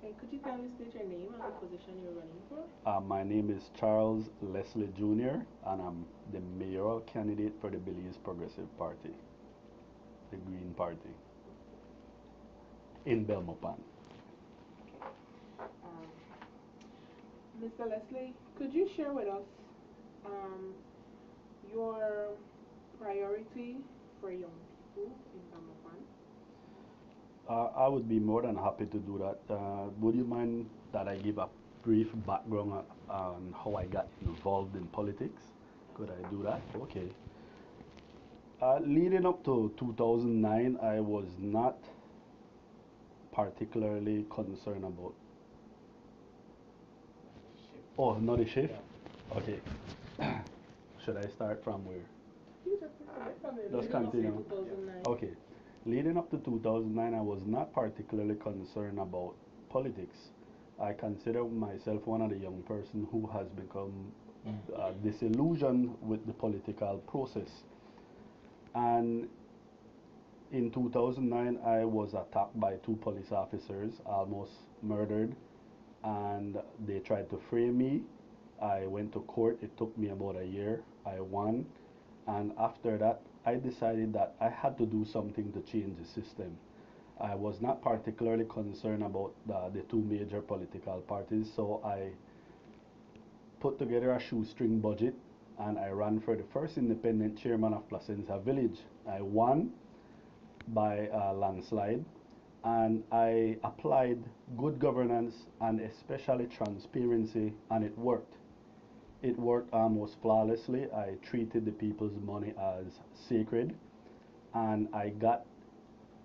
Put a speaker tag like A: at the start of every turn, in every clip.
A: Okay, could you kindly state your name and the position you're running for?
B: My name is Charles Leslie Jr., and I'm the mayoral candidate for the Belize Progressive Party, the Green Party, in Belmopan.
A: Okay. Mr. Leslie, could you share with us um, your priority for young people in Belmopan?
B: I would be more than happy to do that. Would you mind that I give a brief background on how I got involved in politics? Could I do that? Okay. Leading up to 2009, I was not particularly concerned about. Oh, not a shift? Okay. Should I start from where?
A: You just from the
B: Just
A: leading up to
B: continue.
A: 2009.
B: Okay. Leading up to 2009, I was not particularly concerned about politics. I consider myself one of the young person who has become disillusioned with the political process. And in 2009, I was attacked by two police officers, almost murdered, and they tried to frame me. I went to court. It took me about a year. I won. And after that, I decided that I had to do something to change the system. I was not particularly concerned about the two major political parties, so I put together a shoestring budget and I ran for the first independent chairman of Placentia Village. I won by a landslide, and I applied good governance and especially transparency, and it worked. It worked almost flawlessly. I treated the people's money as sacred, and I got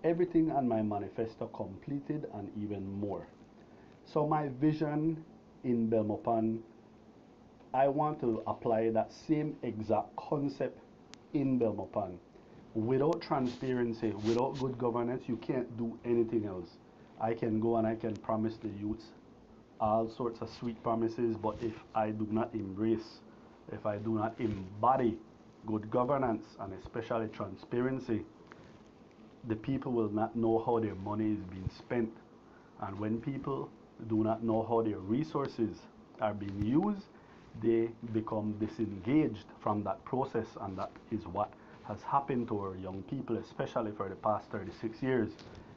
B: everything on my manifesto completed and even more. So my vision in Belmopan, I want to apply that same exact concept in Belmopan. Without transparency, without good governance, you can't do anything else. I can go and I can promise the youths all sorts of sweet promises, but if I do not embrace, if I do not embody good governance and especially transparency, the people will not know how their money is being spent. And when people do not know how their resources are being used, they become disengaged from that process, and that is what has happened to our young people, especially for the past 36 years.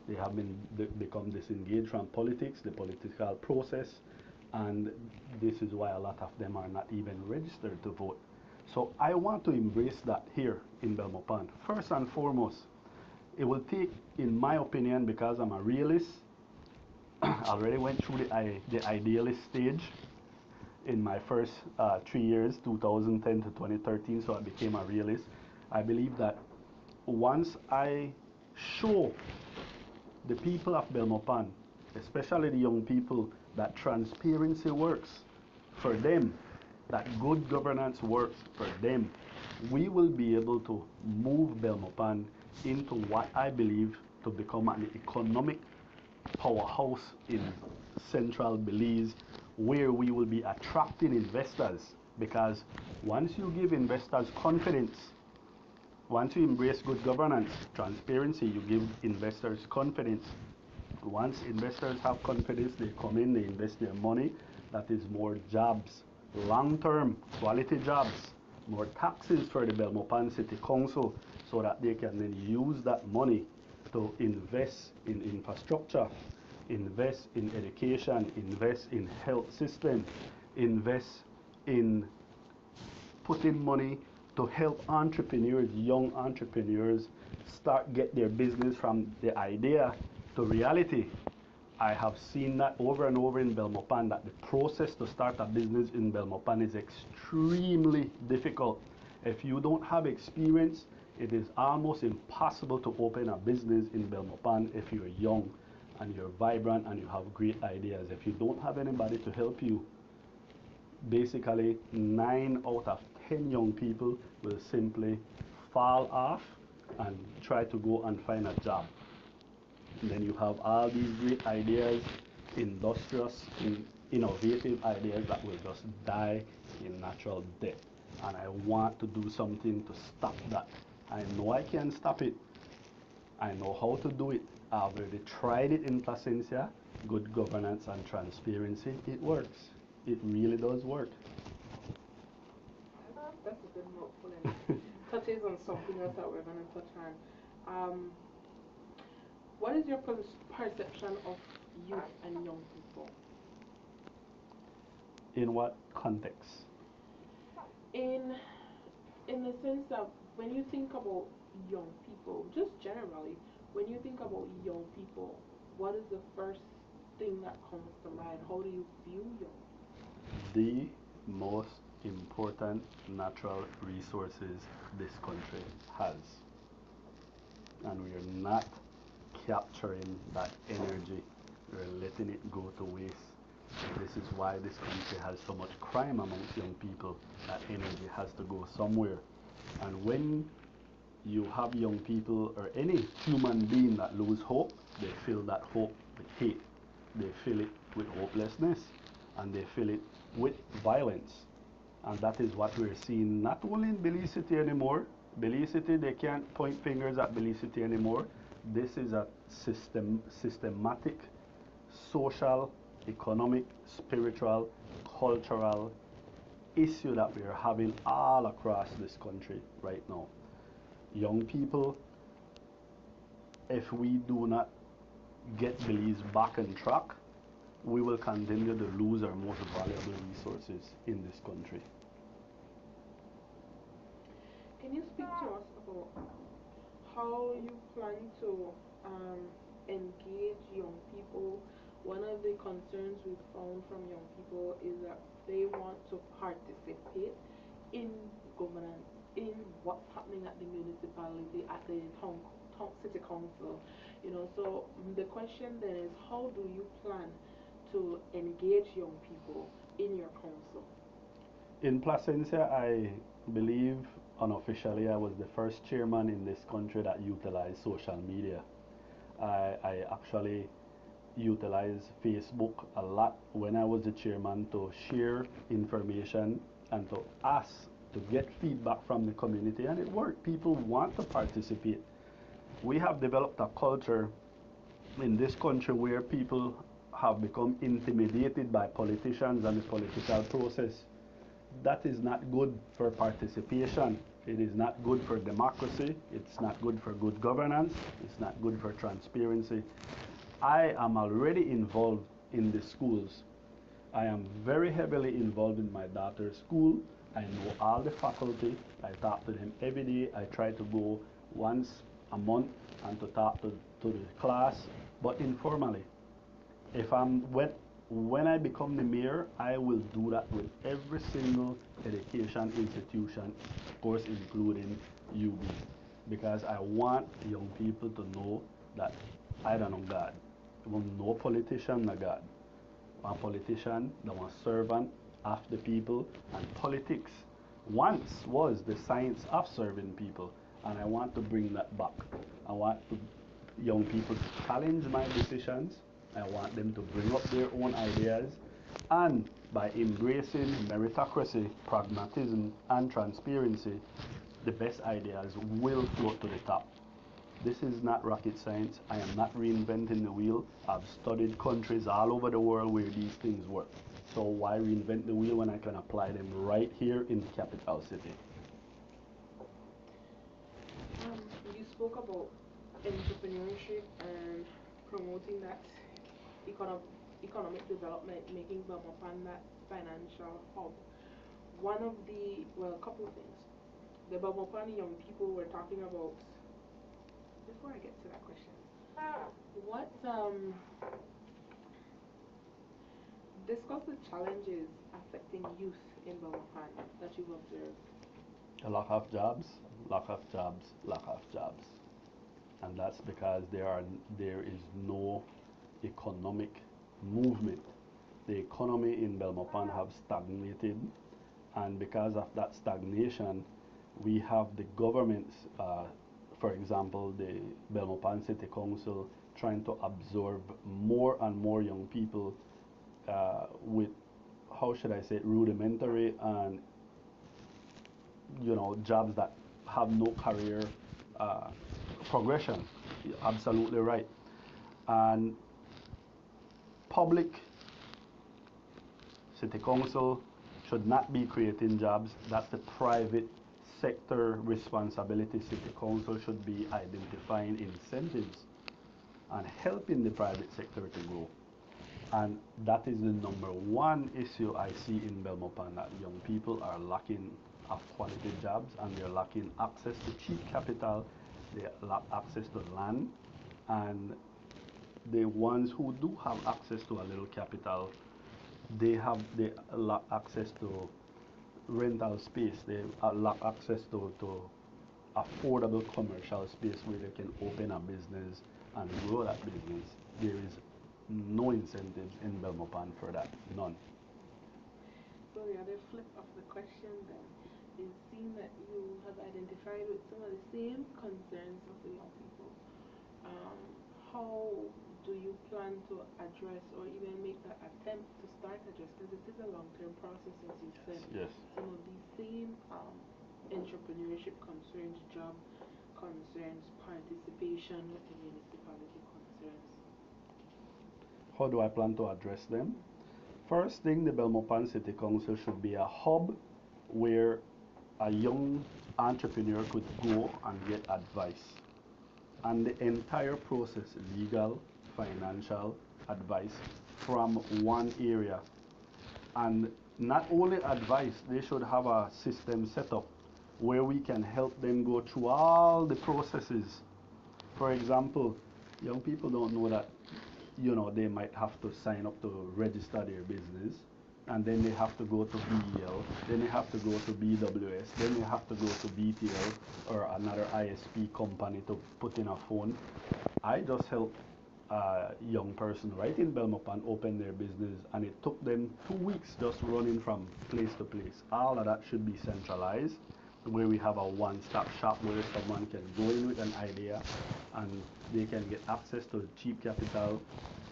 B: They have become disengaged from politics, the political process, and this is why a lot of them are not even registered to vote. So I want to embrace that here in Belmopan. First and foremost, it will take, in my opinion, because I'm a realist, I already went through the idealist stage in my first 3 years, 2010 to 2013, so I became a realist. I believe that once I show the people of Belmopan, especially the young people, that transparency works for them, that good governance works for them, we will be able to move Belmopan into what I believe to become an economic powerhouse in central Belize, where we will be attracting investors. Because once you give investors confidence, once you embrace good governance, transparency, you give investors confidence. Once investors have confidence, they come in, they invest their money. That is more jobs, long-term quality jobs, more taxes for the Belmopan City Council, so that they can then use that money to invest in infrastructure, invest in education, invest in health system, invest in putting money to help entrepreneurs, young entrepreneurs, get their business from the idea to reality. I have seen that over and over in Belmopan, that the process to start a business in Belmopan is extremely difficult. If you don't have experience, it is almost impossible to open a business in Belmopan if you're young and you're vibrant and you have great ideas. If you don't have anybody to help you, basically 9 out of 10 young people will simply fall off and try to go and find a job. And then you have all these great ideas, industrious, innovative ideas that will just die in natural death. And I want to do something to stop that. I know I can stop it. I know how to do it. I've already tried it in Placencia. Good governance and transparency. It works. It really does work.
A: That's a good mouthful and touches on something else that we're gonna touch on. Um, what is your perception of youth and young people?
B: In what context?
A: In in the sense that when you think about young people, just generally, when you think about young people, what is the first thing that comes to mind? How do you view young people?
B: The most important natural resources this country has. And we are not capturing that energy. We're letting it go to waste. And this is why this country has so much crime amongst young people. That energy has to go somewhere. And when you have young people or any human being that lose hope, they fill that hope with hate. They fill it with hopelessness and they fill it with violence. And that is what we're seeing not only in Belize City anymore. Belize City, they can't point fingers at Belize City anymore. This is a systematic, social, economic, spiritual, cultural issue that we are having all across this country right now. Young people, if we do not get Belize back on track, we will continue to lose our most valuable resources in this country.
A: Can you speak to us about how you plan to um, engage young people? One of the concerns we've found from young people is that they want to participate in governance, in what's happening at the municipality, at the city council. So the question then is, how do you plan to engage young people in your council?
B: In Placencia, I believe unofficially I was the first chairman in this country that utilized social media. I actually utilized Facebook a lot when I was the chairman to share information and to ask to get feedback from the community, and it worked. People want to participate. We have developed a culture in this country where people have become intimidated by politicians and the political process. That is not good for participation. It is not good for democracy. It's not good for good governance. It's not good for transparency. I am already involved in the schools. I am very heavily involved in my daughter's school. I know all the faculty. I talk to them every day. I try to go once a month and to talk to the class, but informally. If I'm when I become the mayor, I will do that with every single education institution, of course, including UB, because I want young people to know that I don't know God. Well, no politician, no God. A politician, the one servant of the people, and politics once was the science of serving people, and I want to bring that back. I want young people to challenge my decisions. I want them to bring up their own ideas, and by embracing meritocracy, pragmatism, and transparency, the best ideas will float to the top. This is not rocket science. I am not reinventing the wheel. I've studied countries all over the world where these things work. So why reinvent the wheel when I can apply them right here in the capital city?
A: You spoke about entrepreneurship and promoting that economic economic development, making Belmopan that financial hub. One of the well, a couple of things. The Belmopan young people were talking about. Before I get to that question, what discuss the challenges affecting youth in Belmopan that you've observed.
B: A lack of jobs, lack of jobs, lack of jobs. And that's because there is no economic movement. The economy in Belmopan have stagnated, and because of that stagnation, we have the governments, for example, the Belmopan City Council, trying to absorb more and more young people with, how should I say it, rudimentary and jobs that have no career uh, progression. You're absolutely right. And public city council should not be creating jobs. That's the private sector responsibility. City council should be identifying incentives and helping the private sector to grow. And that is the number one issue I see in Belmopan, that young people are lacking of quality jobs and they're lacking access to cheap capital, they lack access to land, and the ones who do have access to a little capital, they lack access to rental space, they lack access to affordable commercial space where they can open a business and grow that business. There is no incentives in Belmopan for that, none.
A: So the other flip of the question then is seeing that you have identified with some of the same concerns of the young people. Um, how do you plan to address or even make that attempt to start address? Because it is a long-term process, as you said.
B: Yes.
A: Some of these same entrepreneurship concerns, job concerns, participation with the municipality concerns.
B: How do I plan to address them? First thing, the Belmopan City Council should be a hub where a young entrepreneur could go and get advice. And the entire process, legal, financial advice from one area. And not only advice, they should have a system set up where we can help them go through all the processes. For example, young people don't know that, they might have to sign up to register their business, and then they have to go to BEL, then they have to go to BWS, then they have to go to BTL or another ISP company to put in a phone. I just helped a young person right in Belmopan open their business, and it took them 2 weeks just running from place to place. All of that should be centralized, where we have a one-stop shop where someone can go in with an idea and they can get access to cheap capital,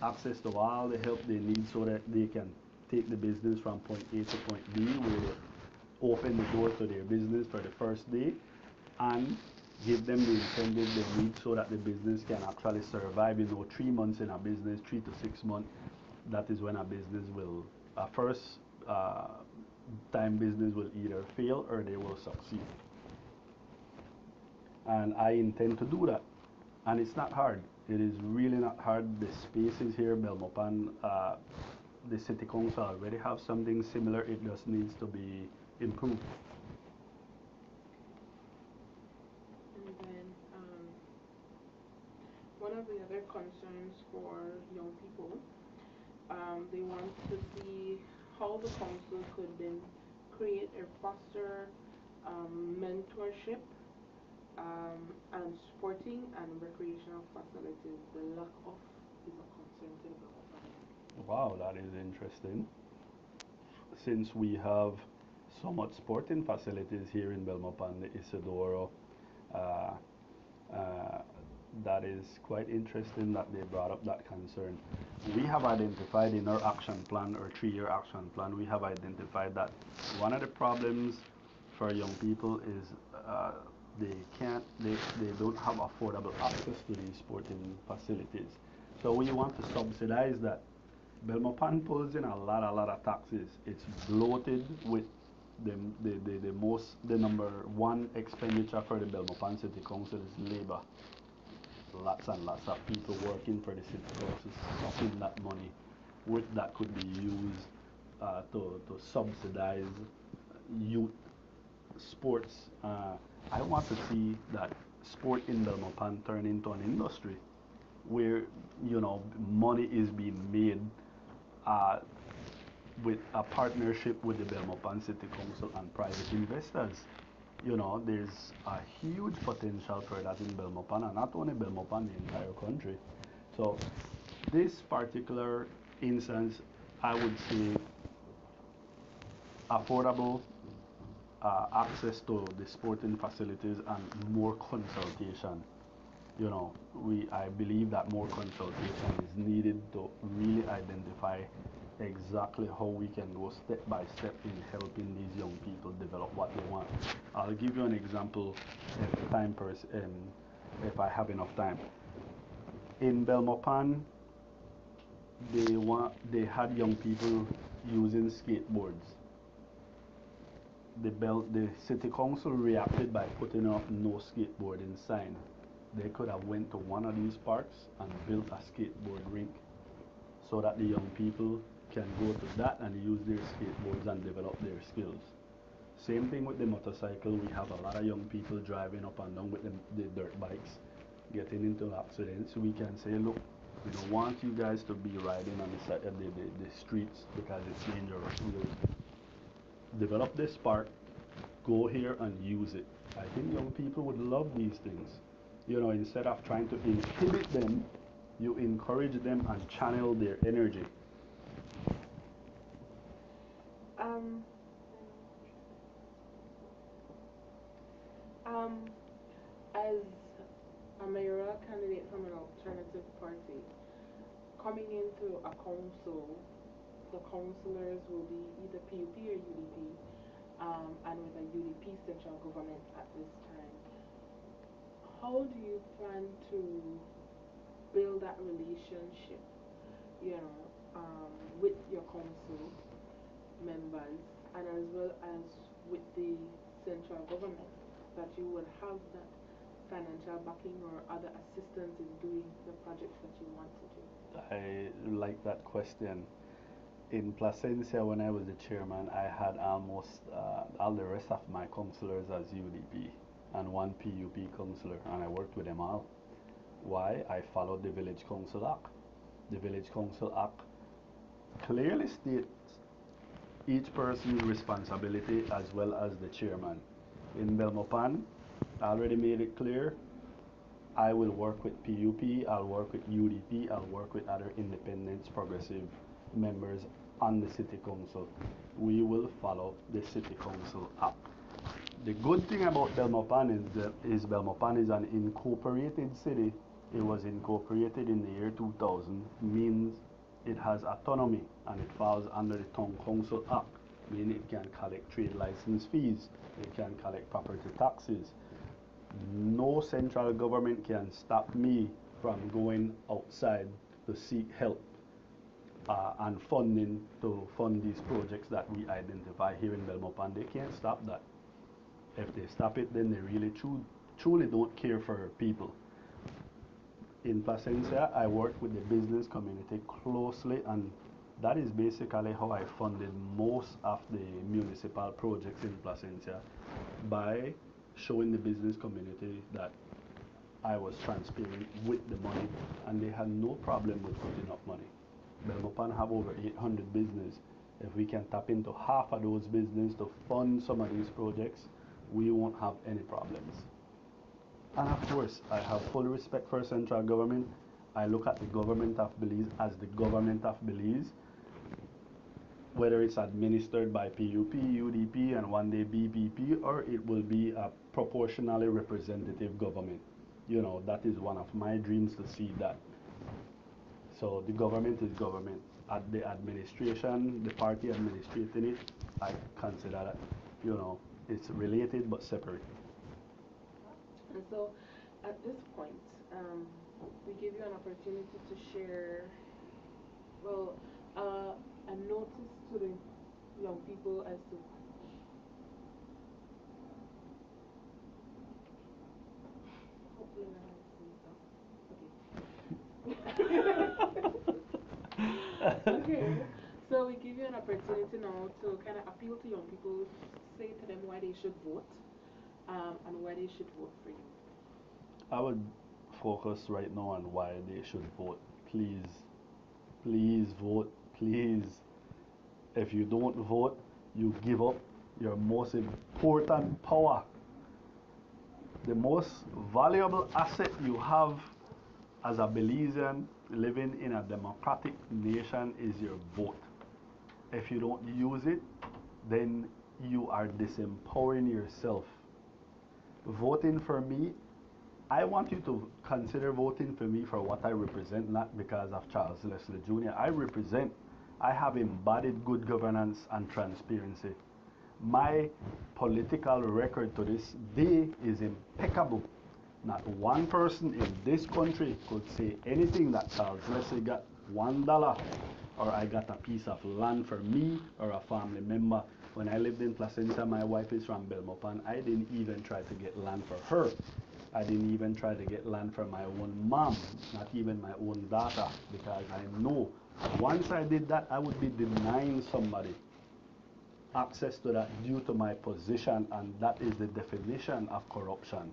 B: access to all the help they need so that they can take the business from point A to point B, where they open the door to their business for the first day and give them the incentives they need so that the business can actually survive. 3 months in a business, 3 to 6 months, that is when a business will, first time business will either fail or they will succeed. And I intend to do that. And it's not hard. It is really not hard. The space is here. Belmopan, the city council already have something similar. It just needs to be improved.
A: And then one of the other concerns for young people, they want to see how the council could then create or foster mentorship and sporting and recreational facilities. The lack of is a concern to the development.
B: Wow, that is interesting. Since we have so much sporting facilities here in Belmopan, the Isidoro, uh, uh, that is quite interesting that they brought up that concern. We have identified in our action plan, or 3-year action plan, we have identified that one of the problems for young people is they don't have affordable access to these sporting facilities. So we want to subsidize that. Belmopan pulls in a lot of taxes. It's bloated with the number one expenditure for the Belmopan City Council is labor. Lots and lots of people working for the city council sucking that money, with that could be used to subsidize youth sports. I want to see that sport in Belmopan turn into an industry where money is being made uh, with a partnership with the Belmopan City Council and private investors. There's a huge potential for that in Belmopan, and not only Belmopan, the entire country. So this particular instance, I would say affordable access to the sporting facilities and more consultation. I believe that more consultation is needed to really identify exactly how we can go step by step in helping these young people develop what they want. I'll give you an example if I have enough time. In Belmopan, they had young people using skateboards. The city council reacted by putting up no skateboarding sign. They could have went to one of these parks and built a skateboard rink so that the young people can go to that and use their skateboards and develop their skills. Same thing with the motorcycle. We have a lot of young people driving up and down with the dirt bikes, getting into accidents. We can say, look, we don't want you guys to be riding on the side of the streets because it's dangerous. We'll develop this park, go here and use it. I think young people would love these things. You know, instead of trying to inhibit them, you encourage them and channel their energy.
A: Um, um, as a mayoral candidate from an alternative party, coming into a council, the councillors will be either PUP or UDP, and with a UDP central government at this time. How do you plan to build that relationship, you know, with your council members and as well as with the central government, that you will have that financial backing or other assistance in doing the projects that you want to do?
B: I like that question. In Placencia, when I was the chairman, I had almost all the rest of my councillors as UDP and one PUP councillor, and I worked with them all. Why? I followed the Village Council Act. The Village Council Act clearly states each person's responsibility as well as the chairman. In Belmopan, I already made it clear I will work with PUP, I'll work with UDP, I'll work with other independent progressive members on the city council. We will follow the city council act. The good thing about Belmopan is Belmopan is an incorporated city. It was incorporated in the year 2000, means it has autonomy and it falls under the Town Council Act, meaning it can collect trade license fees, it can collect property taxes. No central government can stop me from going outside to seek help and funding to fund these projects that we identify here in Belmopan. They can't stop that. If they stop it, then they really truly don't care for people. In Placencia, I worked with the business community closely, and that is basically how I funded most of the municipal projects in Placencia, by showing the business community that I was transparent with the money, and they had no problem with putting up money. Belmopan have over 800 business. If we can tap into half of those business to fund some of these projects, we won't have any problems. And of course, I have full respect for central government. I look at the government of Belize as the government of Belize, whether it's administered by PUP, UDP, and one day BPP, or it will be a proportionally representative government. You know, that is one of my dreams, to see that. So the government is government. At the administration, the party administrating it, I consider that, you know, it's related but separate.
A: And so at this point, we give you an opportunity to share, well, a notice to the young people as to hopefully I don't see that. Okay. Okay. So we give you an opportunity now to kind of appeal to young people, say to them why they should vote, and why they should vote for you.
B: I would focus right now on why they should vote. Please, please vote, please. If you don't vote, you give up your most important power. The most valuable asset you have as a Belizean living in a democratic nation is your vote. If you don't use it, then you are disempowering yourself. Voting for me, I want you to consider voting for me for what I represent, not because of Charles Leslie Jr. I have embodied good governance and transparency. My political record to this day is impeccable. Not one person in this country could say anything that Charles Leslie got $1 or I got a piece of land for me or a family member. When I lived in Placentia, my wife is from Belmopan. I didn't even try to get land for her. I didn't even try to get land for my own mom, not even my own daughter, because I know once I did that, I would be denying somebody access to that due to my position, and that is the definition of corruption.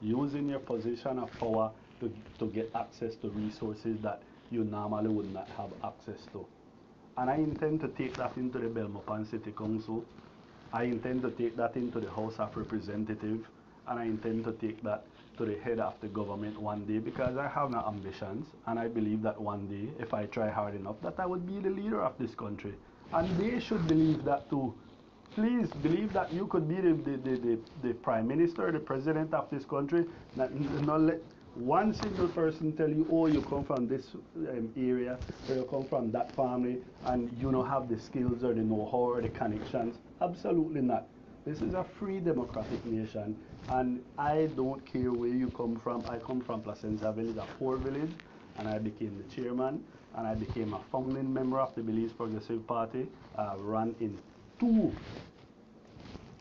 B: Using your position of power to get access to resources that you normally would not have access to. And I intend to take that into the Belmopan City Council. I intend to take that into the House of Representatives, and I intend to take that to the head of the government one day because I have my ambitions, and I believe that one day, if I try hard enough, that I would be the leader of this country. And they should believe that too. Please believe that you could be the prime minister, the president of this country. Not let one single person tell you, oh, you come from this area, or you come from that family, and you don't have the skills or the know-how or the connections. Absolutely not. This is a free democratic nation, and I don't care where you come from. I come from Placentia Village, a poor village, and I became the chairman, and I became a founding member of the Belize Progressive Party. I ran in two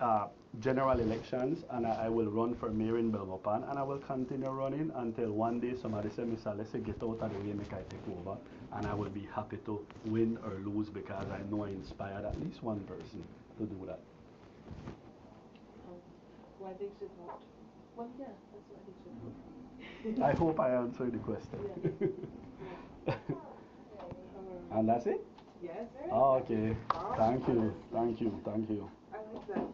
B: uh, general elections, and I will run for mayor in Belmopan, and I will continue running until one day somebody say, Mr. Let's get out of the way, make I take over, and I will be happy to win or lose because I know I inspired at least one person to do that.
A: Um, why they should vote? Well, yeah, that's why they should vote.
B: I hope I answered the question.
A: Yeah. Yeah.
B: And that's it?
A: Yes.
B: Oh, okay.
A: Wow.
B: Thank you. Thank you. Thank you.
A: I like that.